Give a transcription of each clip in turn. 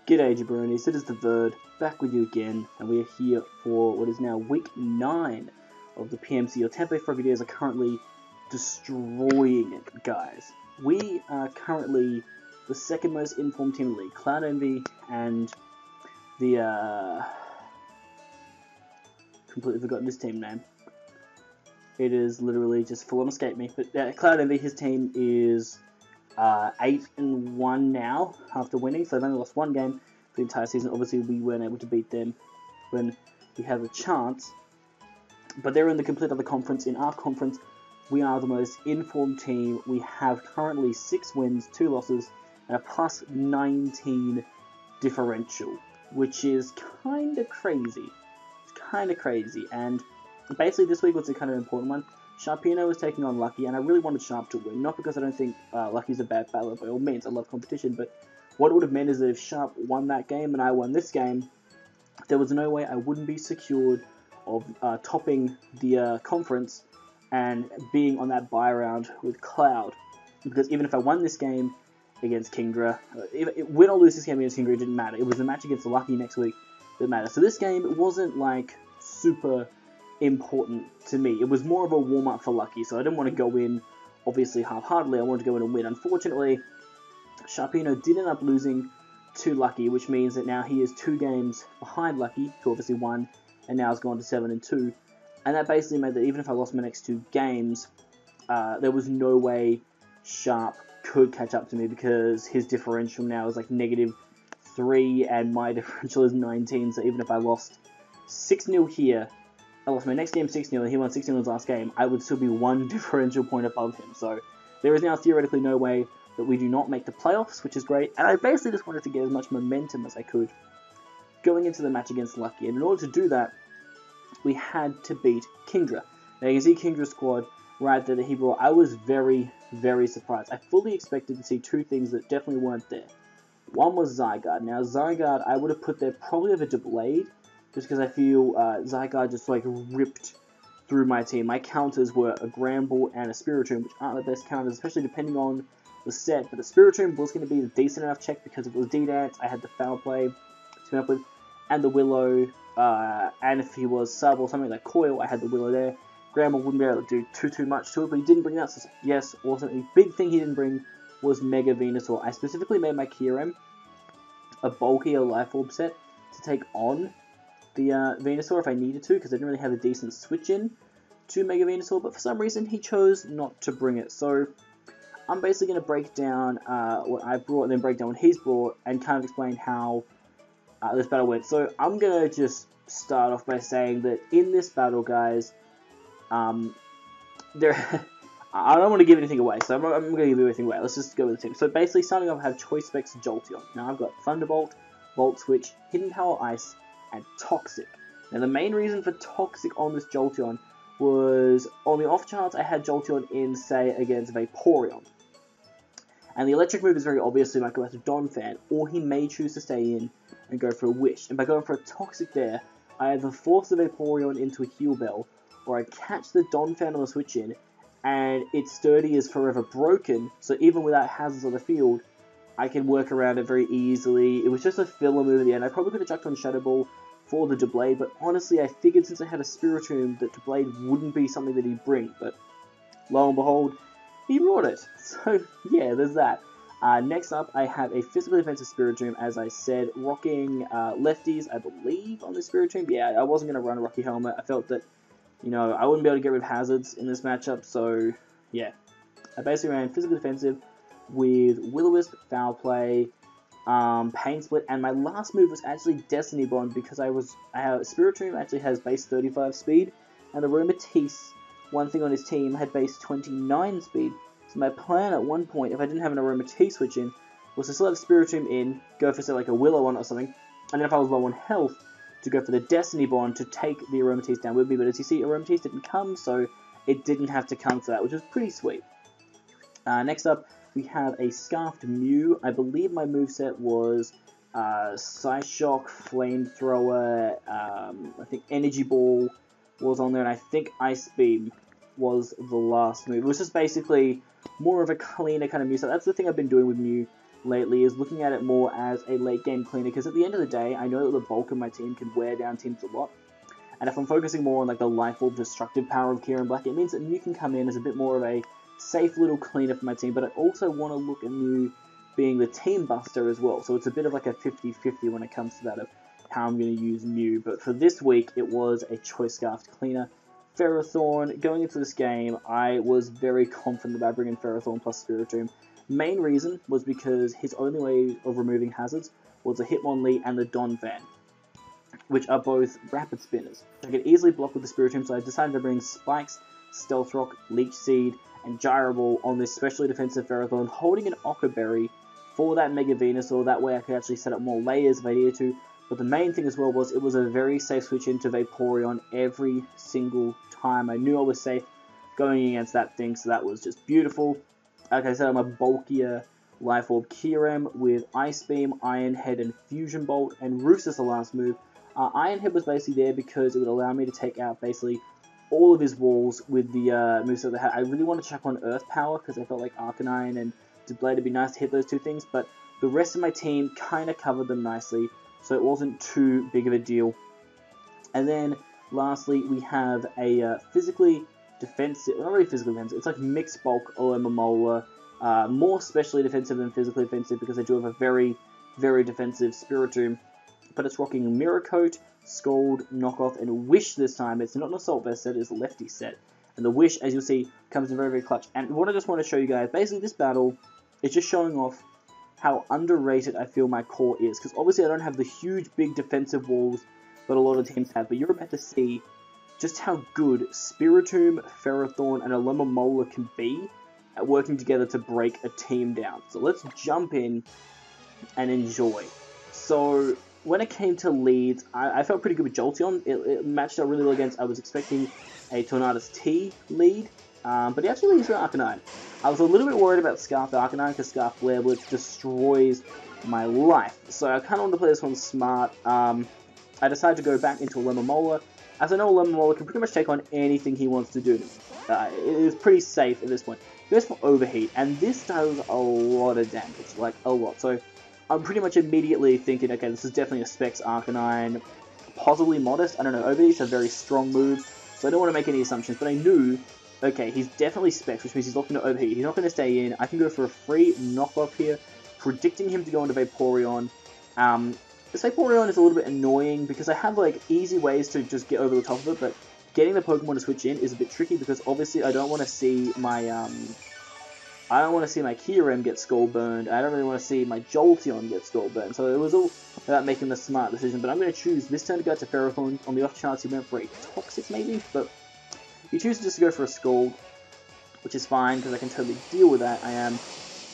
G'day jabronis, it is the Verd, back with you again, and we are here for what is now week 9 of the PMC. Your Tampa Bay Frogadiers are currently destroying it, guys. We are currently the second most informed team in the league. Cloud Envy and the, completely forgotten his team name. It is literally just full on escaped me, but Cloud Envy, his team is 8-1 now after winning, so they've only lost one game for the entire season. Obviously, we weren't able to beat them when we had a chance, but they're in the complete other conference. In our conference, we are the most informed team. We have currently 6 wins, 2 losses, and a plus 19 differential, which is kind of crazy. It's kind of crazy, and basically this week was a kind of important one. Sharpino was taking on Lucky, and I really wanted Sharp to win. Not because I don't think Lucky's a bad battler by all means. I love competition, but what it would have meant is that if Sharp won that game and I won this game, there was no way I wouldn't be secured of topping the conference and being on that bye round with Cloud. Because even if I won this game against Kingdra, win or lose this game against Kingdra, it didn't matter. It was the match against Lucky next week that mattered. So this game wasn't like super important to me. It was more of a warm-up for Lucky, so I didn't want to go in, obviously, half-heartedly. I wanted to go in and win. Unfortunately, Sharpino did end up losing to Lucky, which means that now he is 2 games behind Lucky, who obviously won, and now has gone to 7-2. And that basically meant that even if I lost my next 2 games, there was no way Sharp could catch up to me, because his differential now is like -3, and my differential is 19, so even if I lost 6-0 here, I lost my next game 6-0, and he won 6-0 in his last game, I would still be 1 differential point above him. So there is now theoretically no way that we do not make the playoffs, which is great. And I basically just wanted to get as much momentum as I could going into the match against Lucky. And in order to do that, we had to beat Kingdra. Now you can see Kingdra's squad right there that he brought. I was very, very surprised. I fully expected to see 2 things that definitely weren't there. One was Zygarde. Now Zygarde I would have put there probably over Deblade, just because I feel Zygarde just like ripped through my team. My counters were a Gramble and a Spiritomb, which aren't the best counters, especially depending on the set. But the Spiritomb was going to be a decent enough check, because if it was D-Dance, I had the Foul Play to come up with, and the Willow, and if he was Sub or something like Coil, I had the Willow there. Gramble wouldn't be able to do too much to it, but he didn't bring that, so yes, awesome. The big thing he didn't bring was Mega Venusaur. I specifically made my Kyurem a bulkier Life Orb set to take on the Venusaur if I needed to, because I didn't really have a decent switch in to Mega Venusaur, but for some reason he chose not to bring it. So I'm basically going to break down what I brought, and then break down what he's brought, and kind of explain how this battle went. So I'm going to just start off by saying that in this battle, guys, there I don't want to give anything away, so I'm going to give everything away. Let's just go with the team. So basically, starting off, I have Choice Specs Jolteon. Now I've got Thunderbolt, Volt Switch, Hidden Power Ice, and Toxic. Now the main reason for Toxic on this Jolteon was, on the off chance I had Jolteon in, say, against Vaporeon. And the electric move is very obvious, so he might go out to Donphan, or he may choose to stay in and go for a Wish. And by going for a Toxic there, I either force the Vaporeon into a Heal Bell, or I catch the Donphan on the switch in, and its Sturdy is forever broken, so even without hazards on the field, I can work around it very easily. It was just a filler move at the end. I probably could have chucked on Shadow Ball for the Deblade, but honestly, I figured since I had a Spiritomb that Deblade wouldn't be something that he'd bring, but lo and behold, he brought it. So yeah, there's that. Next up, I have a physically defensive Spiritomb, as I said, rocking lefties, I believe, on the Spiritomb. Yeah, I wasn't going to run a Rocky Helmet. I felt that, you know, I wouldn't be able to get rid of hazards in this matchup, so yeah. I basically ran physical defensive with Will-O-Wisp, Foul Play, Pain Split, and my last move was actually Destiny Bond, because Spiritomb actually has base 35 speed, and Aromatisse, one thing on his team, had base 29 speed. So my plan at one point, if I didn't have an Aromatisse switch in, was to still have Spiritomb in, go for say like a Willow on or something, and then if I was low on health, to go for the Destiny Bond to take the Aromatisse down with me. But as you see, Aromatisse didn't come, so it didn't have to come for that, which was pretty sweet. Next up, we have a Scarfed Mew. I believe my moveset was Psyshock, Flamethrower, I think Energy Ball was on there, and I think Ice Beam was the last move. It was just basically more of a cleaner kind of Mew. So that's the thing I've been doing with Mew lately is looking at it more as a late game cleaner, because at the end of the day, I know that the bulk of my team can wear down teams a lot. And if I'm focusing more on like the life orb destructive power of Kieran Black, it means that Mew can come in as a bit more of a safe little cleaner for my team, but I also want to look at Mew being the team buster as well. So it's a bit of like a 50-50 when it comes to that of how I'm going to use Mew. But for this week, it was a Choice Scarf cleaner. Ferrothorn, going into this game, I was very confident about bringing Ferrothorn plus Spiritomb. Main reason was because his only way of removing hazards was the Hitmonlee and the Donphan, which are both rapid spinners. I could easily block with the Spiritomb, so I decided to bring Spikes, Stealth Rock, Leech Seed, and Gyro Ball on this specially defensive Ferrothorn, holding an Occa Berry for that Mega Venusaur. That way I could actually set up more layers if I needed to. But the main thing as well was it was a very safe switch into Vaporeon every single time. I knew I was safe going against that thing, so that was just beautiful. Like I said, I'm a bulkier Life Orb Kyurem with Ice Beam, Iron Head, and Fusion Bolt, and Roost as the last move. Iron Head was basically there because it would allow me to take out basically all of his walls with the moveset they had. I really want to check on Earth Power because I felt like Arcanine and Blade would be nice to hit those two things, but the rest of my team kind of covered them nicely, so it wasn't too big of a deal. And then lastly, we have a physically defensive, well, not really physically defensive, it's like mixed bulk Alomomola, more specially defensive than physically defensive because I do have a very, very defensive Spiritomb, but it's rocking Mirror Coat, Scald, Knockoff, and Wish this time. It's not an Assault Vest set, it's a Lefty set. And the Wish, as you'll see, comes in very, very clutch. And what I just want to show you guys, basically this battle is just showing off how underrated I feel my core is. Because obviously I don't have the huge, big defensive walls that a lot of teams have, but you're about to see just how good Spiritomb, Ferrothorn, and Alomomola can be at working together to break a team down. So let's jump in and enjoy. So when it came to leads, I felt pretty good with Jolteon. It matched up really well against, I was expecting a Tornadus T lead, but he actually leads with Arcanine. I was a little bit worried about Scarf Arcanine because Scarf Flare Blitz destroys my life. So I kind of wanted to play this one smart. I decided to go back into Alomomola, as I know Alomomola can pretty much take on anything he wants to do. It is pretty safe at this point. He goes for Overheat, and this does a lot of damage, like a lot. So I'm pretty much immediately thinking, okay, this is definitely a Specs Arcanine, possibly Modest. I don't know, Overheat's a very strong move, so I don't want to make any assumptions, but I knew, okay, he's definitely Specs, which means he's looking to Overheat. He's not going to stay in. I can go for a free knockoff here, predicting him to go into Vaporeon. This Vaporeon is a little bit annoying because I have like easy ways to just get over the top of it, but getting the Pokemon to switch in is a bit tricky because obviously I don't want to see my Kyurem get skull burned. I don't really want to see my Jolteon get skull burned. So it was all about making the smart decision. But I'm going to choose this turn to go to Ferrothorn on the off chance he went for a Toxic maybe. But he chooses just to go for a Scald, which is fine because I can totally deal with that. I am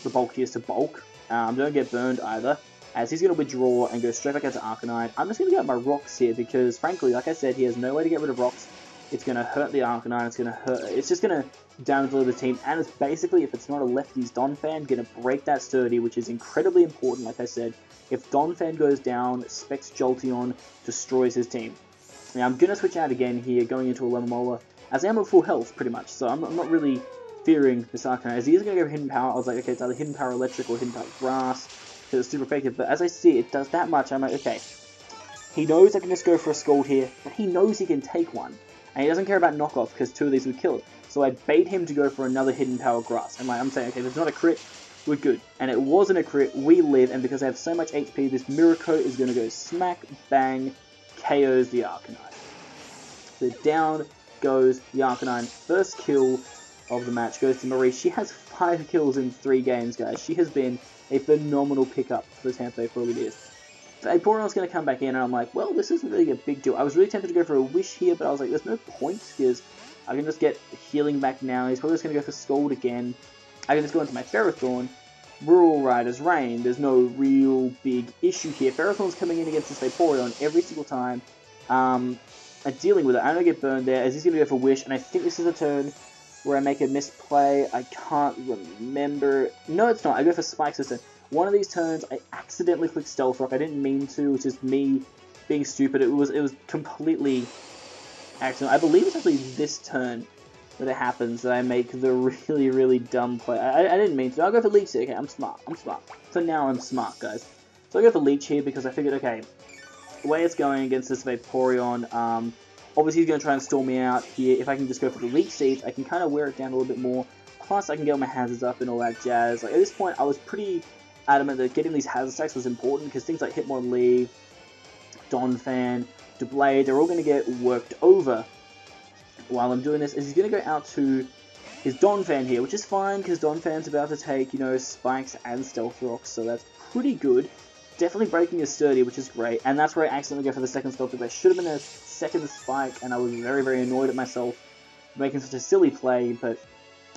the bulkiest to bulk. Don't get burned either, as he's going to withdraw and go straight back out to Arcanine. I'm just going to get my Rocks here because, frankly, like I said, he has no way to get rid of Rocks. It's going to hurt the Arcanine, it's just going to damage the team, and it's basically, if it's not a lefties Donphan, going to break that sturdy, which is incredibly important, like I said. If Donphan goes down, Specs Jolteon destroys his team. Now, I'm going to switch out again here, going into a Alomomola, as I am at full health, pretty much, so I'm not really fearing this Arcanine. As he is going to go Hidden Power, I was like, okay, it's either Hidden Power Electric or Hidden Power Grass, because it's super effective, but as I see it does that much, I'm like, okay, he knows I can just go for a Scald here, but he knows he can take one. And he doesn't care about knockoff because two of these would kill it. So I bait him to go for another Hidden Power Grass. And I'm saying, okay, if it's not a crit, we're good. And it wasn't a crit, we live, and because I have so much HP, this Mirror Coat is going to go smack, bang, KOs the Arcanine. So down goes the Arcanine. First kill of the match goes to Marie. She has 5 kills in 3 games, guys. She has been a phenomenal pickup for the Tampa Bay Frogadiers. Vaporeon's going to come back in, and I'm like, well, this isn't really a big deal. I was really tempted to go for a Wish here, but I was like, there's no point, because I can just get healing back now. He's probably just going to go for Scald again. I can just go into my Ferrothorn. Rural Rider's Reign. There's no real big issue here. Ferrothorn's coming in against this Vaporeon every single time. And dealing with it. I don't get burned there, as he's going to go for Wish, and I think this is a turn where I make a misplay. I can't remember. No, it's not. I go for Spikes this turn. One of these turns, I accidentally clicked Stealth Rock. I didn't mean to. It's just me being stupid. It was completely accidental. I believe it's actually this turn that it happens that I make the really, really dumb play. I didn't mean to. I'll go for Leech here. Okay, I'm smart. For now, I'm smart, guys. So I go for Leech here because I figured, okay, the way it's going against this Vaporeon, obviously he's going to try and stall me out here. If I can just go for the Leech Seeds, I can kind of wear it down a little bit more. Plus, I can get all my hazards up and all that jazz. Like, at this point, I was pretty adamant that getting these hazard stacks was important because things like Hitmonlee, Donphan, Doublade, they're all going to get worked over while I'm doing this. Is he's going to go out to his Donphan here, which is fine because Donphan's about to take, you know, Spikes and Stealth Rocks, so that's pretty good. Definitely breaking his Sturdy, which is great, and that's where I accidentally go for the second Stealth Rock. That should have been a second Spike, and I was very, very annoyed at myself for making such a silly play, but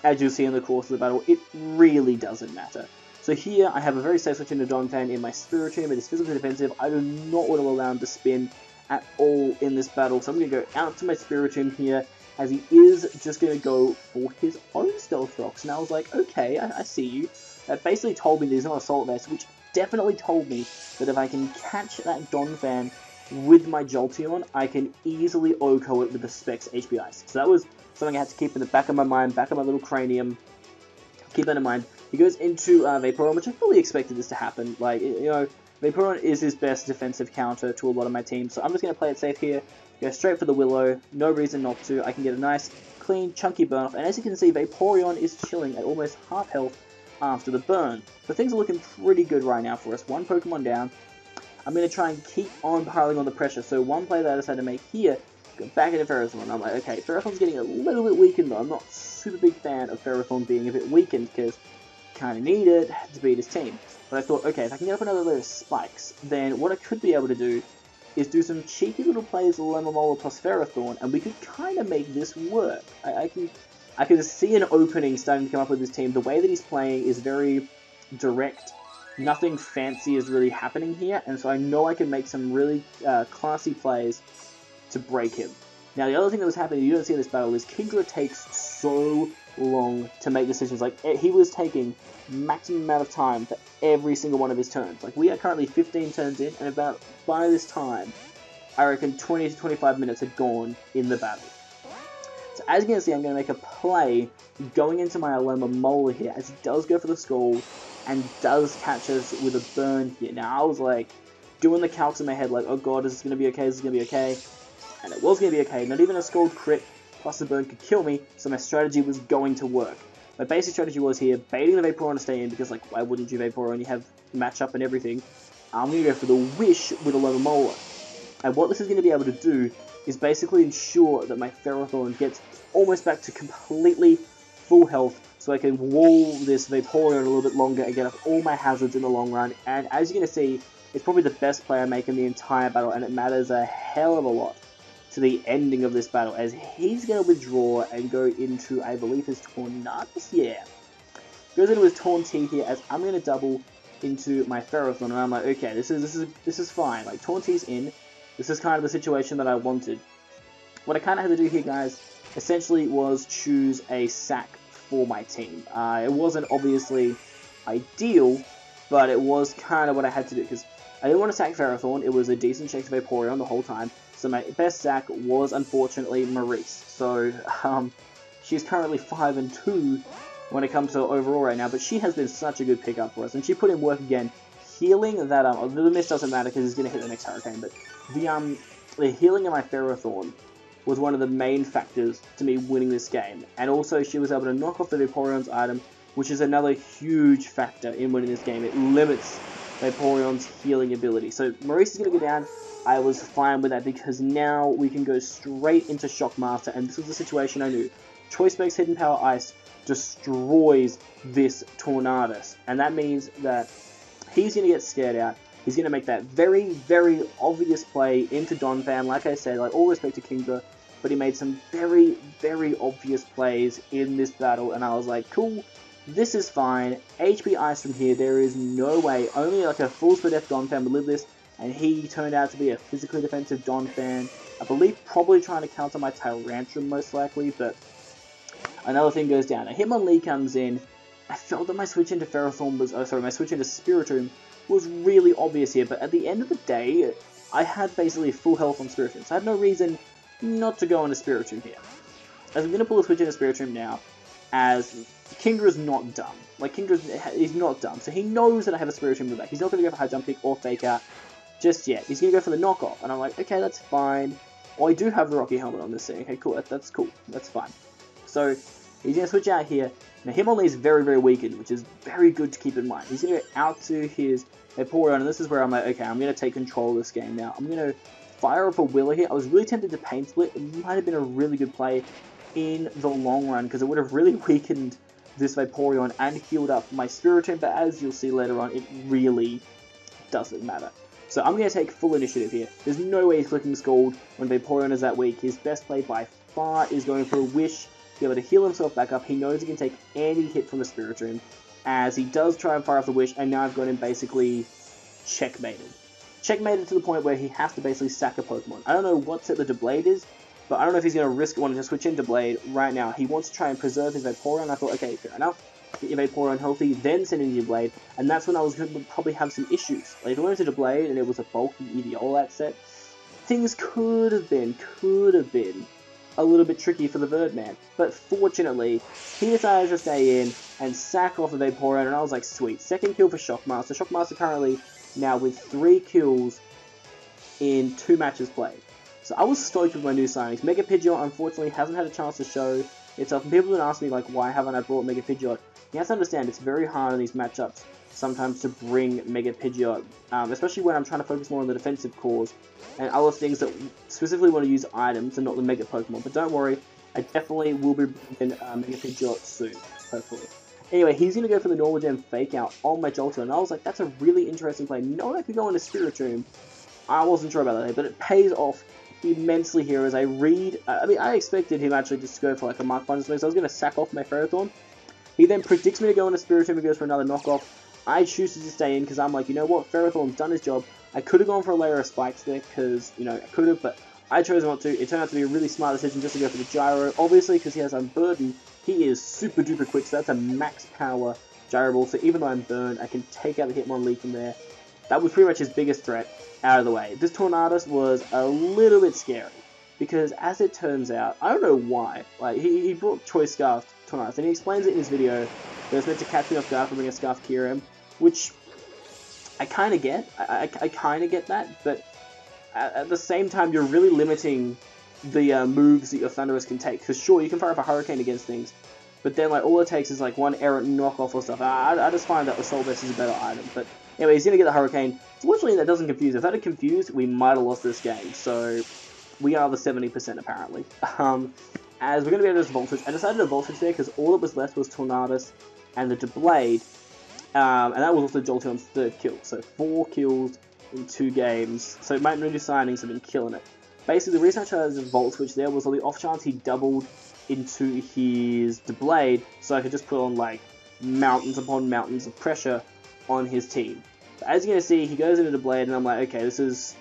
as you'll see in the course of the battle, it really doesn't matter. So here, I have a very safe switch into Donphan in my Spiritomb. It is physically defensive. I do not want to allow him to spin at all in this battle, so I'm going to go out to my Spiritomb here, as he is just going to go for his own Stealth Rocks. And I was like, okay, I see you. That basically told me there's not Assault Vest, which definitely told me that if I can catch that Donphan with my Jolteon, I can easily OHKO it with the Specs HP Ice. So that was something I had to keep in the back of my mind, back of my little cranium. Keep that in mind. He goes into Vaporeon, which I fully expected this to happen. Like, you know, Vaporeon is his best defensive counter to a lot of my teams, so I'm just going to play it safe here. Go straight for the Willow, no reason not to. I can get a nice, clean, chunky burn off, and as you can see, Vaporeon is chilling at almost half health after the burn. So things are looking pretty good right now for us. One Pokemon down. I'm going to try and keep on piling on the pressure. So one play that I decided to make here, go back into Ferrothorn. I'm like, okay, Ferrothorn's getting a little bit weakened though. I'm not super big fan of Ferrothorn being a bit weakened because kind of need it to beat his team. But I thought, okay, if I can get up another layer of Spikes, then what I could be able to do is do some cheeky little plays with Lemon plus Ferrothorn, and we could kind of make this work. I can see an opening starting to come up with this team. The way that he's playing is very direct. Nothing fancy is really happening here, and so I know I can make some really classy plays to break him. Now, the other thing that was happening, you don't see in this battle, is Kingdra takes so long to make decisions. Like, he was taking maximum amount of time for every single one of his turns. Like, we are currently 15 turns in, and about by this time, I reckon 20 to 25 minutes had gone in the battle. So as you can see, I'm going to make a play going into my Alomomola here, as he does go for the Scald, and does catch us with a burn here. Now, I was like, doing the calcs in my head, like, oh god, is this going to be okay, is this going to be okay? And it was going to be okay. Not even a Scald crit plus the burn could kill me, so my strategy was going to work. My basic strategy was here, baiting the Vaporeon to stay in, because, like, why wouldn't you Vaporeon? You have matchup and everything. I'm going to go for the Wish with a Alomomola. And what this is going to be able to do is basically ensure that my Ferrothorn gets almost back to completely full health, so I can wall this Vaporeon a little bit longer and get up all my hazards in the long run. And as you're going to see, it's probably the best play I make in the entire battle, and it matters a hell of a lot to the ending of this battle, as he's going to withdraw and go into, I believe, his Tornadus? Yeah. Goes into his Taunty here, as I'm going to double into my Ferrothorn, and I'm like, okay, this is fine. Like, Taunty's in. This is kind of the situation that I wanted. What I kind of had to do here, guys, essentially was choose a sack for my team. It wasn't obviously ideal, but it was kind of what I had to do, because I didn't want to sack Ferrothorn. It was a decent check to Vaporeon the whole time. So my best sack was, unfortunately, Maurice. So, she's currently 5-2 when it comes to overall right now, but she has been such a good pickup for us. And she put in work again, healing that, the miss doesn't matter because he's going to hit the next Hurricane, but the healing of my Ferrothorn was one of the main factors to me winning this game. And also, she was able to knock off the Vaporeon's item, which is another huge factor in winning this game. It limits Vaporeon's healing ability. So, Maurice is going to go down. I was fine with that because now we can go straight into Shockmaster, and this was the situation I knew. Choice Specs Hidden Power Ice destroys this Tornadus, and that means that he's going to get scared out. He's going to make that very, very obvious play into Donphan. Like I said, like, all respect to Kingdra, but he made some very, very obvious plays in this battle, and I was like, cool, this is fine. HP Ice from here, there is no way. Only like a full speed F Donphan would live this. And he turned out to be a physically defensive Donphan. I believe probably trying to counter my Tyrantrum most likely, but another thing goes down. A Hitmonlee comes in. I felt that my switch into Ferrothorn was, my switch into Spiritomb was really obvious here, but at the end of the day, I had basically full health on Spiritomb, so I had no reason not to go into Spiritomb here. as I'm going to pull a switch into Spiritomb now, as Kingdra's not dumb. Like, Kingdras is not dumb, so he knows that I have a Spiritomb in the back. He's not going to go for high jump kick or fake out just yet. He's going to go for the knockoff, and I'm like, okay, that's fine. Oh, I do have the Rocky helmet on this thing. Okay, cool, that's cool. That's fine. So, he's going to switch out here. Now, Hitmonlee is very, very weakened, which is very good to keep in mind. He's going to go out to his Vaporeon, and this is where I'm like, okay, I'm going to take control of this game now. I'm going to fire up a Willer here. I was really tempted to Pain Split. It might have been a really good play in the long run, because it would have really weakened this Vaporeon and healed up my Spiritomb, but as you'll see later on, it really doesn't matter. So I'm going to take full initiative here. There's no way he's clicking Scald when Vaporeon is that weak. His best play by far is going for a Wish, to be able to heal himself back up. He knows he can take any hit from the Spiritomb, as he does try and fire off the Wish, and now I've got him basically checkmated. Checkmated to the point where he has to basically sack a Pokemon. I don't know what set the Deblade is, but I don't know if he's going to risk wanting to switch into Blade right now. He wants to try and preserve his Vaporeon. I thought, okay, fair enough. Get your Vaporeon healthy, then send in your Blade. And that's when I was going to probably have some issues. Like, if I went into Blade and it was a bulky Eevee set, things could have been a little bit tricky for the Birdman. But fortunately, he decided to stay in and sack off the Vaporeon, and I was like, sweet. Second kill for Shockmaster. Shockmaster currently now with 3 kills in 2 matches played. So I was stoked with my new signings. Mega Pidgeot, unfortunately, hasn't had a chance to show itself. And people have asked me, like, why haven't I brought Mega Pidgeot? You have to understand, it's very hard in these matchups sometimes to bring Mega Pidgeot, especially when I'm trying to focus more on the defensive cores and other things that specifically want to use items and not the Mega Pokemon. But don't worry, I definitely will be bringing Mega Pidgeot soon, hopefully. Anyway, he's going to go for the Normal Gem Fake Out on my Jolteon, and I was like, that's a really interesting play. Knowing I could go into Spiritomb, I wasn't sure about that, but it pays off immensely here as I read. I expected him actually just to go for like a Mark Punch, so I was going to sack off my Ferrothorn. He then predicts me to go into Spiritomb and goes for another knockoff. I choose to just stay in because I'm like, you know what, Ferrothorn's done his job. I could have gone for a layer of spikes there because, you know, I could have, but I chose not to. It turned out to be a really smart decision just to go for the Gyro. Obviously, because he has Unburden, he is super duper quick, so that's a max power Gyro Ball. So even though I'm burned, I can take out the Hitmonlee from there. That was pretty much his biggest threat out of the way. This Tornadus was a little bit scary because, as it turns out, I don't know why, like, he brought Choice Scarf Tornadus, and he explains it in his video that it's meant to catch me off guard for bringing a Scarf Kyurem, which I kind of get. I kind of get that, but at the same time, you're really limiting the moves that your Thundurus can take. Because sure, you can fire up a Hurricane against things, but then like all it takes is like one errant knockoff or stuff. I just find that the Soul Vest is a better item. But anyway, he's going to get the Hurricane. Fortunately, that doesn't confuse. If that had confused, we might have lost this game. So we are the 70% apparently. As we're going to be able to just Volt Switch. I decided to Volt Switch there because all that was left was Tornadus and the Deblade. And that was also Jolteon's 3rd kill. So 4 kills in 2 games. So my new signings have been killing it. Basically, the reason I chose the Volt Switch there was on the off chance he doubled into his Deblade, so I could just put on like mountains upon mountains of pressure on his team. But as you're going to see, he goes into Deblade, and I'm like, okay, this is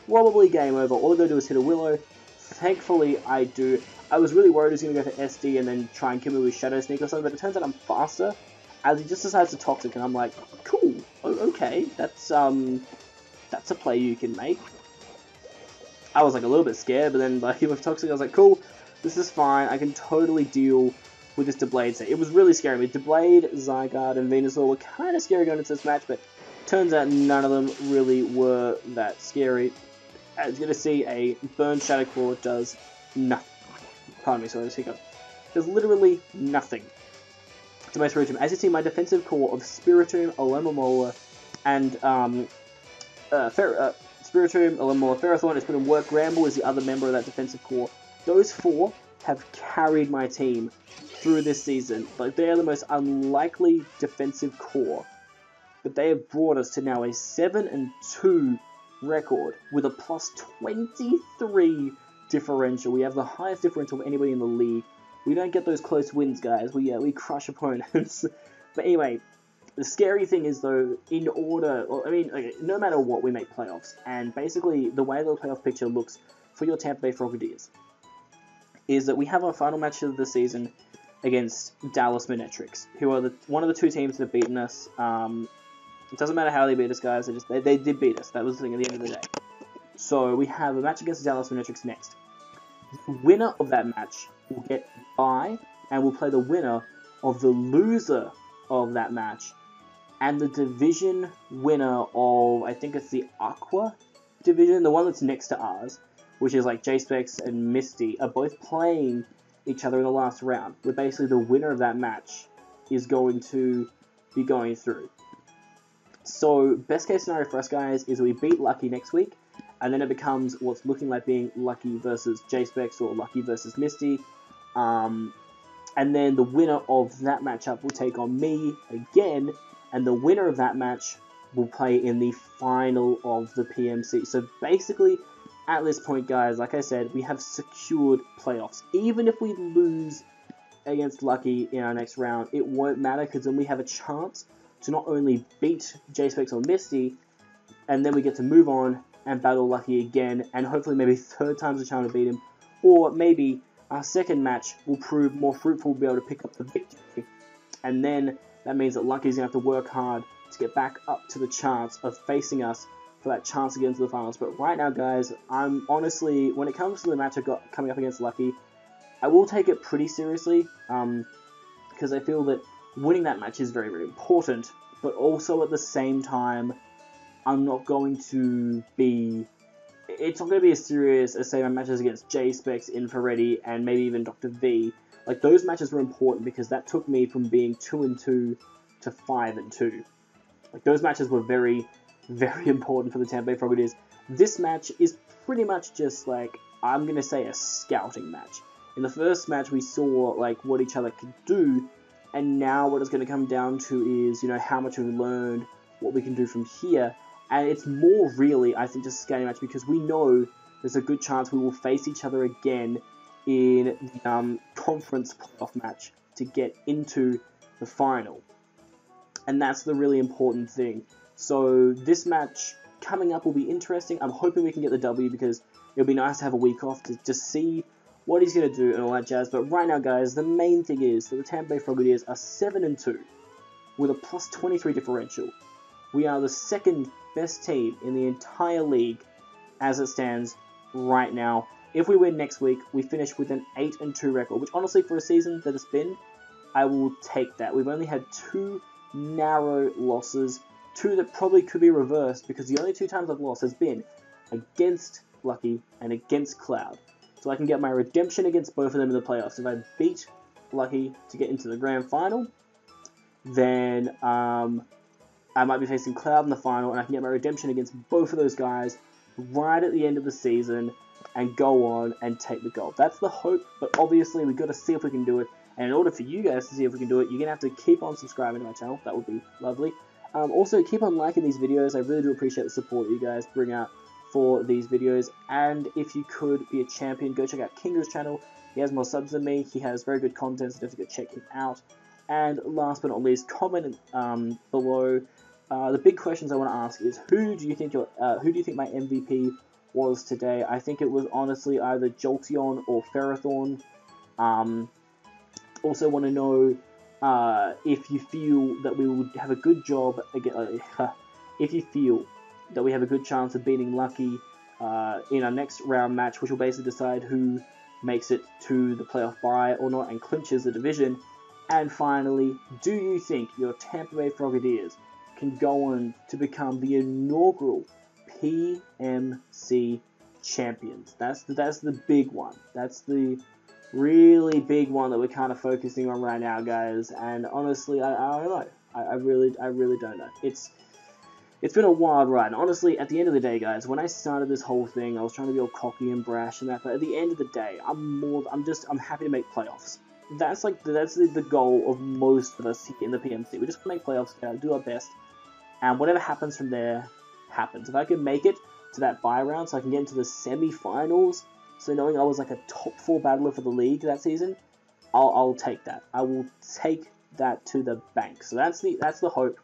probably game over. All I gotta do is hit a Willow. Thankfully, I do. I was really worried he was going to go for SD and then try and kill me with Shadow Sneak or something, but it turns out I'm faster, as he just decides to Toxic, and I'm like, cool, okay, that's a play you can make. I was like a little bit scared, but then like with Toxic, I was like, cool, this is fine, I can totally deal with this Deblade set. It was really scary. I mean, Deblade, Zygarde, and Venusaur were kind of scary going into this match, but turns out none of them really were that scary. As you're going to see, a Burn Shadow Claw does nothing. Pardon me, sorry, this hiccup. Does literally nothing to my Spiritomb. As you see, my defensive core of Spiritomb, Alomomola, and Spiritomb, Alomomola, Ferrothorn has put in work. Gramble is the other member of that defensive core. Those 4 have carried my team through this season. Like, they are the most unlikely defensive core, but they have brought us to now a 7-2 record with a plus 23 differential. We have the highest differential of anybody in the league. We don't get those close wins, guys. We crush opponents. But anyway, the scary thing is, though, in order, well, I mean, okay, no matter what, we make playoffs, and basically the way the playoff picture looks for your Tampa Bay Frogadiers is that we have our final match of the season against Dallas Minetrix, who are one of the 2 teams that have beaten us. It doesn't matter how they beat us, guys. They did beat us. That was the thing at the end of the day. So we have a match against Dallas Minetrix next. The winner of that match will get a bye, and will play the winner of the loser of that match. And the division winner of, I think it's the Aqua division, the one that's next to ours, which is like J-Specs and Misty, are both playing each other in the last round, where basically the winner of that match is going to be going through. So, best case scenario for us, guys, is we beat Lucky next week, and then it becomes what's looking like being Lucky versus J-Specs or Lucky versus Misty. And then the winner of that matchup will take on me again, and the winner of that match will play in the final of the PMC. So basically, at this point, guys, like I said, we have secured playoffs. Even if we lose against Lucky in our next round, it won't matter, because then we have a chance to not only beat J-Specs or Misty, and then we get to move on and battle Lucky again, and hopefully maybe third time's a charm to beat him, or maybe our second match will prove more fruitful, we'll be able to pick up the victory, and then that means that Lucky's going to have to work hard to get back up to the chance of facing us for that chance to get into the finals. But right now, guys, I'm honestly, when it comes to the match I've got coming up against Lucky, I will take it pretty seriously, because I feel that winning that match is very, very important, but also at the same time, I'm not going to be, it's not going to be as serious as, say, my matches against J-Specs, Infrareddy, and maybe even Dr. V. Like, those matches were important because that took me from being 2-2 to 5-2. Like, those matches were very, very important for the Tampa Bay Frogadiers. This match is pretty much just, like, I'm going to say a scouting match. In the first match, we saw, like, what each other could do, and now what it's going to come down to is, you know, how much we've learned, what we can do from here. And it's more really, I think, just a scouting match because we know there's a good chance we will face each other again in the conference playoff match to get into the final. And that's the really important thing. So this match coming up will be interesting. I'm hoping we can get the W because it'll be nice to have a week off to just see what he's going to do and all that jazz. But right now, guys, the main thing is that the Tampa Bay Frogadiers are 7-2 with a plus 23 differential. We are the second best team in the entire league as it stands right now. If we win next week, we finish with an 8-2 record, which honestly for a season that it's been, I will take that. We've only had 2 narrow losses, 2 that probably could be reversed because the only 2 times I've lost has been against Lucky and against Cloud. So I can get my redemption against both of them in the playoffs. If I beat Lucky to get into the grand final, then I might be facing Cloud in the final, and I can get my redemption against both of those guys right at the end of the season and go on and take the gold. That's the hope, but obviously we've got to see if we can do it. And in order for you guys to see if we can do it, you're going to have to keep on subscribing to my channel. That would be lovely. Also, keep on liking these videos. I really do appreciate the support that you guys bring out for these videos. And if you could be a champion, go check out Kingdras' channel. He has more subs than me. He has very good content, so definitely go check him out. And last but not least, comment below. The big questions I want to ask is who do you think my MVP was today? I think it was honestly either Jolteon or Ferrothorn. Also want to know if you feel that we would have a good job again. If you feel that we have a good chance of beating Lucky in our next round match, which will basically decide who makes it to the playoff bye or not and clinches the division. And finally, do you think your Tampa Bay Frogadiers can go on to become the inaugural PMC champions? That's the big one. That's the really big one that we're kind of focusing on right now, guys. And honestly, I don't know. I really don't know. It's been a wild ride. And honestly, at the end of the day, guys, when I started this whole thing, I was trying to be all cocky and brash and that. But at the end of the day, I'm happy to make playoffs. That's the goal of most of us here in the PMC. We just want to make playoffs, do our best, and whatever happens from there happens. If I can make it to that bye round, so I can get into the semi-finals, so knowing I was like a top 4 battler for the league that season, I'll take that. I will take that to the bank. So that's the hope.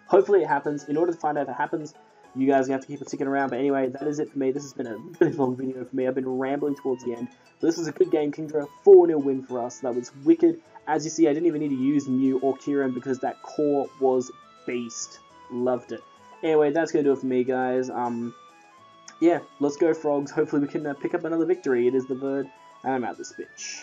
Hopefully it happens. In order to find out if it happens, you guys are going to have to keep sticking around. But anyway, that is it for me. This has been a really long video for me. I've been rambling towards the end. But this was a good game, Kingdra. 4-0 win for us. That was wicked. As you see, I didn't even need to use Mew or Kieran because that core was beast. Loved it. Anyway, that's going to do it for me, guys. yeah, let's go Frogs. Hopefully we can pick up another victory. It is the Bird, and I'm out this bitch.